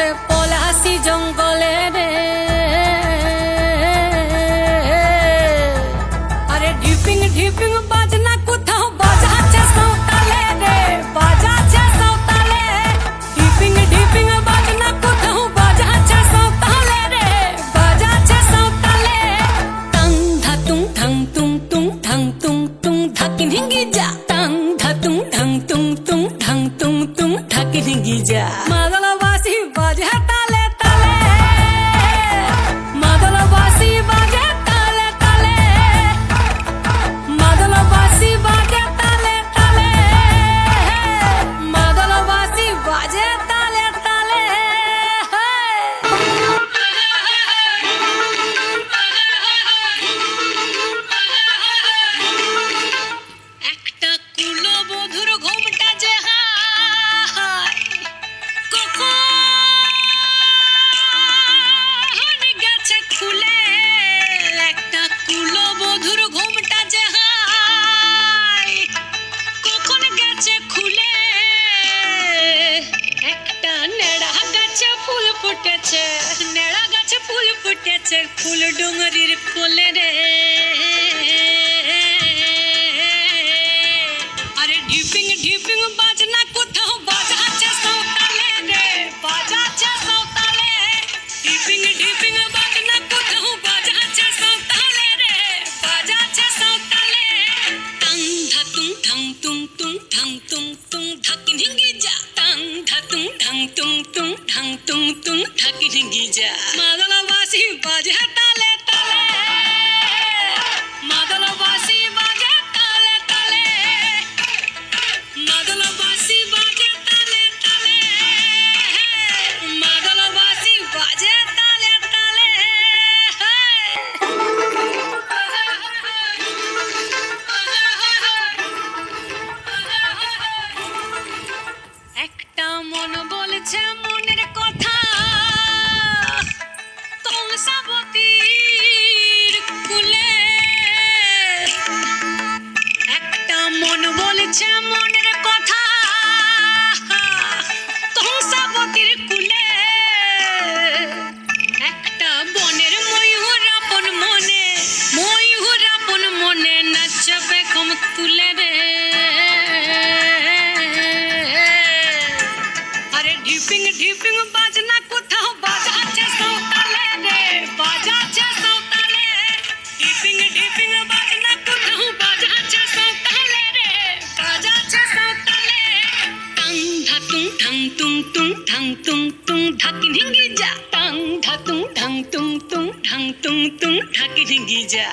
আছে পলাশি জঙ্গলে রে। আরে ঢিপিং ঢিপিং বাজনা কোথাও বাজাচ্ছে সাঁওতালে রে, বাজাচ্ছে সাঁওতালে। ঢিপিং ঢিপিং বাজনা কোথাও বাজাচ্ছে সাঁওতালে রে, বাজাচ্ছে সাঁওতালে। টাং ধাতুং ঠাং তুং তুং ঠাং তুং তুং ধাকিন হিঙ্গি যা। টাং ধাতুং ঠাং তুং তুং ঠাং তুং তুং ধাকিন হিঙ্গি যা। মাদলবাসী বাজে তালে তালে, মাদলবাসী বাজে তালে তালে, মাদলবাসী বাজে তালে তালে, মাদলবাসী বাজে তালে তালে। একটা কুলবধূর ঘুমটা যে হায়, কখন গেছে খুলে। একটা কুলবধূর ঘুমটা যে হায়, কখন গেছে খুলে। একটা নেড়া গাছে ফুল ফুটেছে, নেড়া গাছে ফুল ফুটেছে, ফুল ডুঙরির কোলে রে। আরে ঢিপিং ঢিপিং বাজনা কোথাও বাজাচ্ছে সাঁওতালে রে, বাজাচ্ছে সাঁওতালে। ঢিপিং ঢিপিং বাজনা কোথাও বাজাচ্ছে সাঁওতালে রে, বাজাচ্ছে সাঁওতালে। টাং ধাতুং ঠাং তুং তুং ঠাং তুং তুং ধাকিন হিঙ্গি যা। টাং ধাতুং ঠাং তুং তুং ঠাং তুং তুং ধাকিন হিঙ্গি যা। মাদলবাসী বাজে তালে তালে, মাদলবাসী বাজে তালে তালে, মাদলবাসী বাজে তালে তালে, মাদলবাসী বাজে তালে তালে। একটা মন বলছে মনের কথা, কংসাবতীর কুলে। একটা মন বলছে মনের কথা, কংসাবতীর কুলে। একটা বনের ময়ূর আপন মনে, ময়ূর আপন মনে নাচবে কম তুলে রে। আরে ঢিপিং ঢিপিং বাজনা কোথাও বাজাচ্ছে সাঁওতালে রে, বাজাচ্ছে সাঁওতালে। ঢিপিং ঢিপিং বাজনা কোথাও বাজাচ্ছে সাঁওতালে রে, বাজাচ্ছে সাঁওতালে। টাং ধাতুং ঠাং তুং তুং ঠাং তুং তুং ধাকিন হিঙ্গি যা। টাং ধাতুং ঠাং তুং তুং ঠাং তুং তুং ধাকিন হিঙ্গি যা।